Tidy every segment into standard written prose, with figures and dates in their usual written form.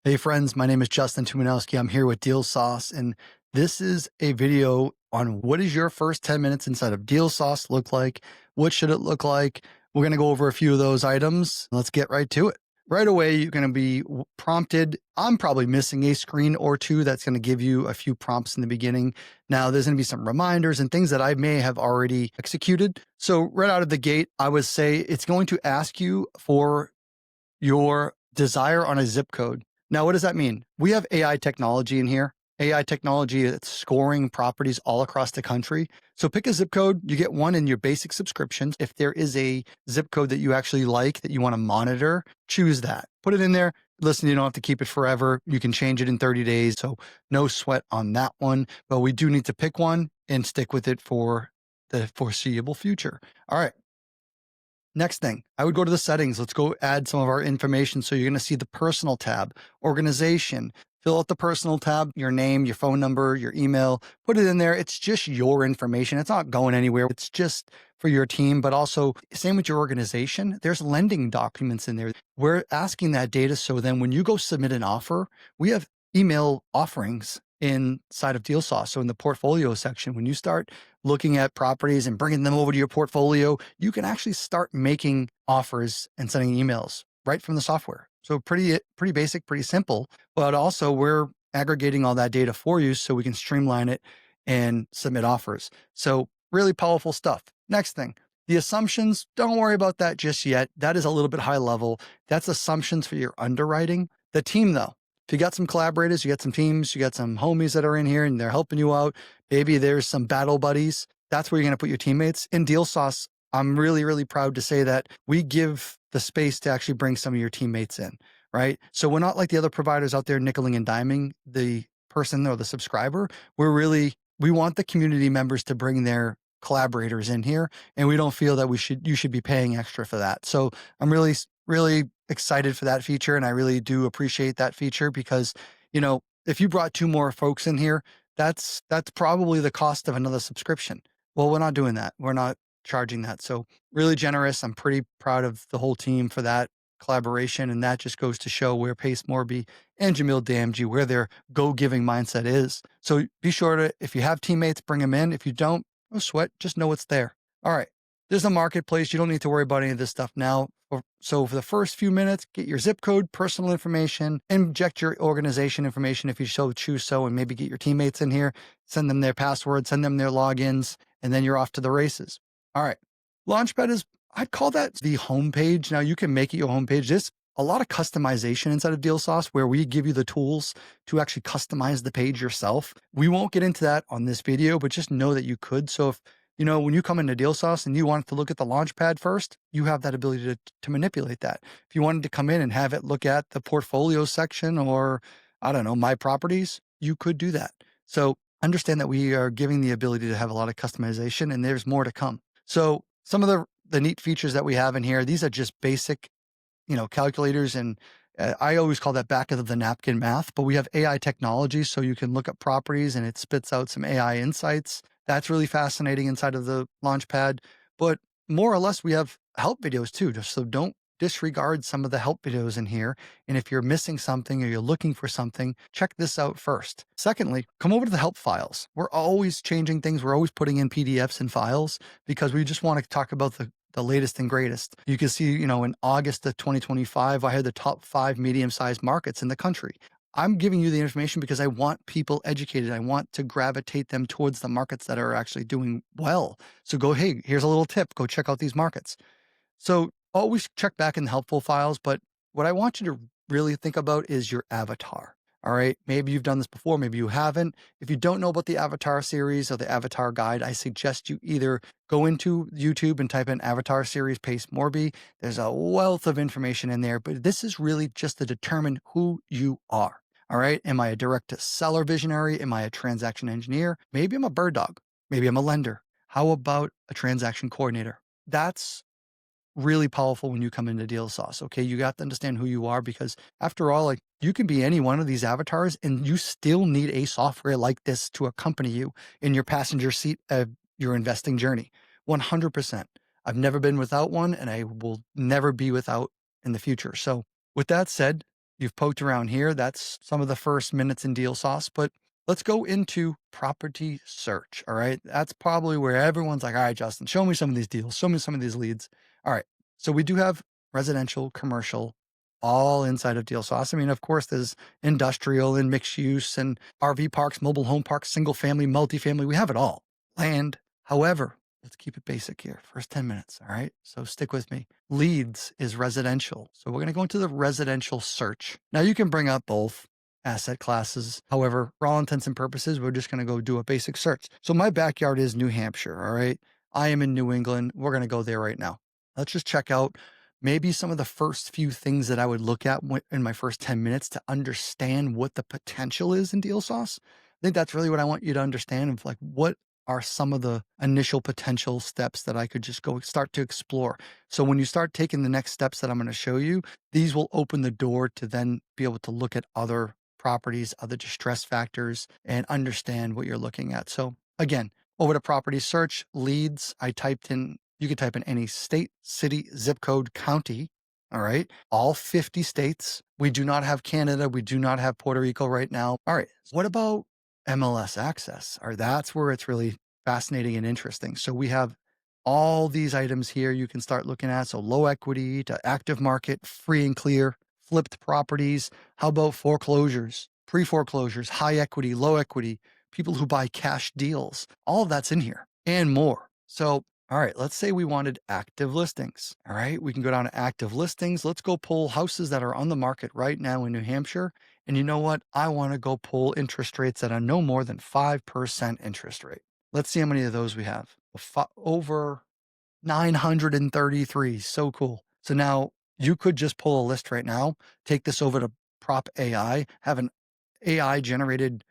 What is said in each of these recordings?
Hey friends, my name is Justin Tumanowski. I'm here with Deal Sauce, and this is a video on what does your first 10 minutes inside of Deal Sauce look like? What should it look like? We're going to go over a few of those items. Let's get right to it. Right away, you're going to be prompted. I'm probably missing a screen or two that's going to give you a few prompts in the beginning. Now, there's going to be some reminders and things that I may have already executed. So right out of the gate, I would say it's going to ask you for your desire on a zip code. Now, what does that mean? We have AI technology in here. AI technology that's scoring properties all across the country. So pick a zip code. You get one in your basic subscriptions. If there is a zip code that you actually like that you want to monitor, choose that. Put it in there. Listen, you don't have to keep it forever. You can change it in 30 days. So no sweat on that one. But we do need to pick one and stick with it for the foreseeable future. All right. Next thing, I would go to the settings. Let's go add some of our information. So you're going to see the personal tab, organization, fill out the personal tab, your name, your phone number, your email, put it in there. It's just your information. It's not going anywhere. It's just for your team, but also same with your organization. There's lending documents in there. We're asking that data. So then when you go submit an offer, we have email offerings inside of Deal Sauce. So in the portfolio section, when you start looking at properties and bringing them over to your portfolio, you can actually start making offers and sending emails right from the software. So pretty basic, pretty simple, but also we're aggregating all that data for you so we can streamline it and submit offers. So really powerful stuff. Next thing, the assumptions, don't worry about that just yet. That is a little bit high level. That's assumptions for your underwriting. The team though, if you got some collaborators, you got some teams, you got some homies that are in here and they're helping you out. Maybe there's some battle buddies. That's where you're going to put your teammates. In Deal Sauce, I'm really, really proud to say that we give the space to actually bring some of your teammates in, right? So we're not like the other providers out there nickeling and diming the person or the subscriber. We want the community members to bring their collaborators in here, and we don't feel that you should be paying extra for that. So I'm really, really excited for that feature, and I really do appreciate that feature because, if you brought two more folks in here, that's probably the cost of another subscription. Well, we're not doing that. We're not charging that. So really generous. I'm pretty proud of the whole team for that collaboration. And that just goes to show where Pace Morby and Jamil Damji, where their go-giving mindset is. So be sure to, if you have teammates, bring them in. If you don't, no sweat, just know it's there. All right. There's a marketplace. You don't need to worry about any of this stuff now. So for the first few minutes, get your zip code, personal information, inject your organization information if you so choose so, and maybe get your teammates in here, send them their password, send them their logins, and then you're off to the races. All right. Launchpad I'd call that the homepage. Now you can make it your homepage. There's a lot of customization inside of Deal Sauce where we give you the tools to actually customize the page yourself. We won't get into that on this video, but just know that you could. So if, when you come into Deal Sauce and you want to look at the Launchpad first, you have that ability to manipulate that. If you wanted to come in and have it look at the portfolio section or, I don't know, my properties, you could do that. So understand that we are giving the ability to have a lot of customization, and there's more to come. So some of the neat features that we have in here, these are just basic, calculators. And I always call that back of the napkin math, but we have AI technology. So you can look up properties and it spits out some AI insights. That's really fascinating inside of the Launchpad. But more or less, we have help videos too. So don't disregard some of the help videos in here. And if you're missing something or you're looking for something, check this out first. Secondly, come over to the help files. We're always changing things. We're always putting in PDFs and files because we just want to talk about the latest and greatest. You can see, in August of 2025, I had the top 5 medium-sized markets in the country. I'm giving you the information because I want people educated. I want to gravitate them towards the markets that are actually doing well. So hey, here's a little tip. Go check out these markets. So always check back in the helpful files. But what I want you to really think about is your avatar. All right. Maybe you've done this before. Maybe you haven't. If you don't know about the avatar series or the avatar guide, I suggest you either go into YouTube and type in avatar series Pace Morby. There's a wealth of information in there, but this is really just to determine who you are. All right. Am I a direct to seller visionary? Am I a transaction engineer? Maybe I'm a bird dog. Maybe I'm a lender. How about a transaction coordinator? That's really powerful when you come into Deal Sauce. Okay. You got to understand who you are because after all, you can be any one of these avatars and you still need a software like this to accompany you in your passenger seat of your investing journey. 100%. I've never been without one and I will never be without in the future. So with that said, You've poked around here. That's some of the first minutes in deal sauce, but let's go into property search. All right. That's probably where everyone's like, all right, Justin, show me some of these deals, show me some of these leads. All right. So we do have residential, commercial, all inside of deal sauce. I mean, of course, there's industrial and mixed use and RV parks, mobile home parks, single family, multifamily. We have it all. Land. However, let's keep it basic here. First 10 minutes. All right. So stick with me. Leads is residential. So we're going to go into the residential search. Now you can bring up both asset classes. However, for all intents and purposes, we're just going to go do a basic search. So my backyard is New Hampshire. All right. I am in New England. We're going to go there right now. Let's just check out maybe some of the first few things that I would look at in my first 10 minutes to understand what the potential is in deal sauce. I think that's really what I want you to understand of like what are some of the initial potential steps that I could just go start to explore. So when you start taking the next steps that I'm going to show you, these will open the door to then be able to look at other properties, other distress factors, and understand what you're looking at. So again, over to property search, leads, I typed in, you could type in any state, city, zip code, county. All right. All 50 states. We do not have Canada. We do not have Puerto Rico right now. All right. What about MLS access? Or that's where it's really fascinating and interesting. So we have all these items here you can start looking at. So low equity to active market, free and clear, flipped properties. How about foreclosures, pre-foreclosures, high equity, low equity, people who buy cash deals? All of that's in here and more. So all right, let's say we wanted active listings. All right, we can go down to active listings. Let's go pull houses that are on the market right now in New Hampshire. And you know what? I want to go pull interest rates that are no more than 5% interest rate. Let's see how many of those we have. Over 933. So cool. So now you could just pull a list right now, take this over to Prop AI, have an AI generated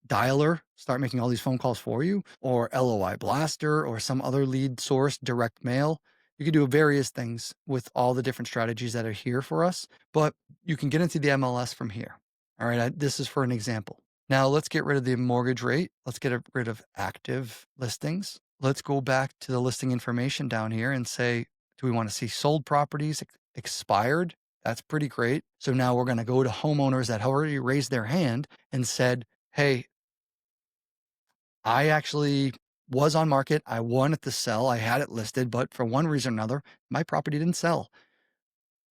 dialer start making all these phone calls for you, or LOI blaster, or some other lead source, direct mail. You can do various things with all the different strategies that are here for us, but you can get into the MLS from here. All right, this is for an example. Now let's get rid of the mortgage rate. Let's get rid of active listings. Let's go back to the listing information down here and say, do we want to see sold properties, expired? That's pretty great. So now we're going to go to homeowners that have already raised their hand and said, hey, I actually was on market. I wanted to sell. I had it listed, but for one reason or another, my property didn't sell.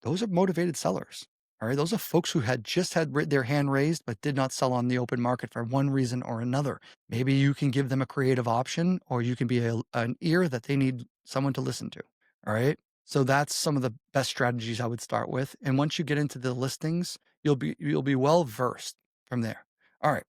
Those are motivated sellers. All right. Those are folks who had just had their hand raised, but did not sell on the open market for one reason or another. Maybe you can give them a creative option, or you can be an ear that they need someone to listen to. All right. So that's some of the best strategies I would start with. And once you get into the listings, you'll be well versed from there. All right.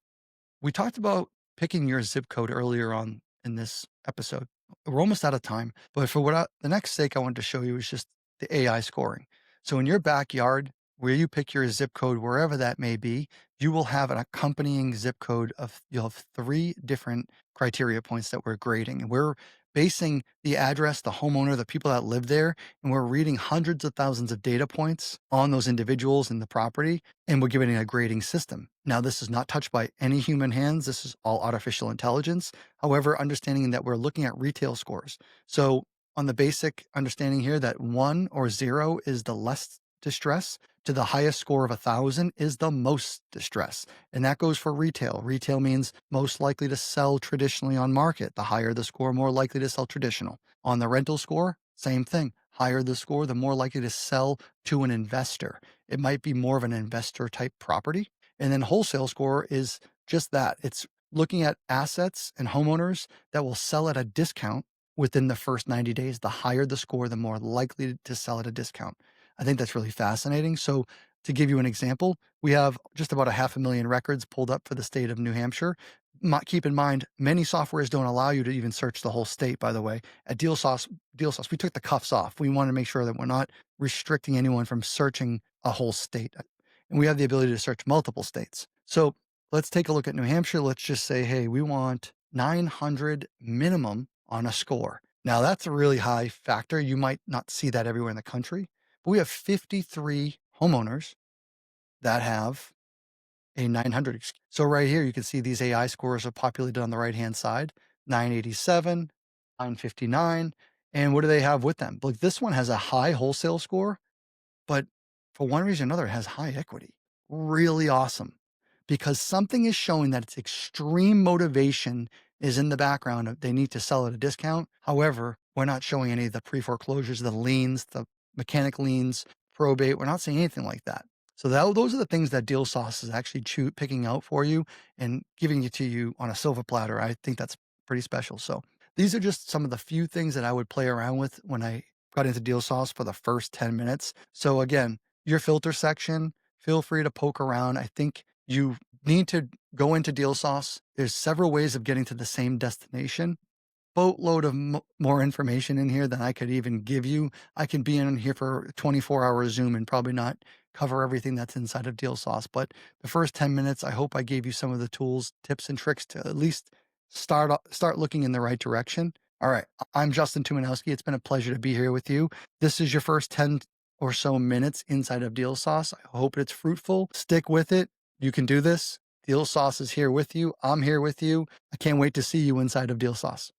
We talked about picking your zip code earlier on in this episode. We're almost out of time, but for the next sake I wanted to show you is just the AI scoring. So in your backyard, where you pick your zip code, wherever that may be, you will have an accompanying zip code you'll have 3 different criteria points that we're grading. And we're basing the address, the homeowner, the people that live there, and we're reading hundreds of thousands of data points on those individuals in the property, and we're giving it a grading system. Now, this is not touched by any human hands. This is all artificial intelligence. However, understanding that we're looking at retail scores. So on the basic understanding here that 1 or 0 is the less distress, to the highest score of 1,000 is the most distress. And that goes for retail. Retail means most likely to sell traditionally on market. The higher the score, more likely to sell traditional. On the rental score, same thing. Higher the score, the more likely to sell to an investor. It might be more of an investor type property. And then wholesale score is just that. It's looking at assets and homeowners that will sell at a discount within the first 90 days. The higher the score, the more likely to sell at a discount. I think that's really fascinating. So to give you an example, we have just about 500,000 records pulled up for the state of New Hampshire. Keep in mind, many softwares don't allow you to even search the whole state, by the way. At DealSauce, we took the cuffs off. We want to make sure that we're not restricting anyone from searching a whole state. And we have the ability to search multiple states. So let's take a look at New Hampshire. Let's just say, hey, we want 900 minimum on a score. Now, that's a really high factor. You might not see that everywhere in the country. But we have 53 homeowners that have a 900. So right here, you can see these AI scores are populated on the right-hand side, 987, 959. And what do they have with them? Like this one has a high wholesale score, but for one reason or another, it has high equity. really awesome because something is showing that it's extreme motivation is in the background. They need to sell at a discount. However, we're not showing any of the pre foreclosures, the liens, the mechanic liens, probate. We're not seeing anything like that. So those are the things that Deal Sauce is actually picking out for you and giving it to you on a silver platter. I think that's pretty special. So these are just some of the few things that I would play around with when I got into Deal Sauce for the first 10 minutes. So again, your filter section, feel free to poke around. I think you need to go into Deal Sauce. There's several ways of getting to the same destination. Boatload of more information in here than I could even give you. I can be in here for a 24-hour Zoom and probably not cover everything that's inside of Deal Sauce. But the first 10 minutes, I hope I gave you some of the tools, tips, and tricks to at least start looking in the right direction. All right. I'm Justin Tumanowski. It's been a pleasure to be here with you. This is your first 10 or so minutes inside of Deal Sauce. I hope it's fruitful. Stick with it. You can do this. Deal Sauce is here with you. I'm here with you. I can't wait to see you inside of Deal Sauce.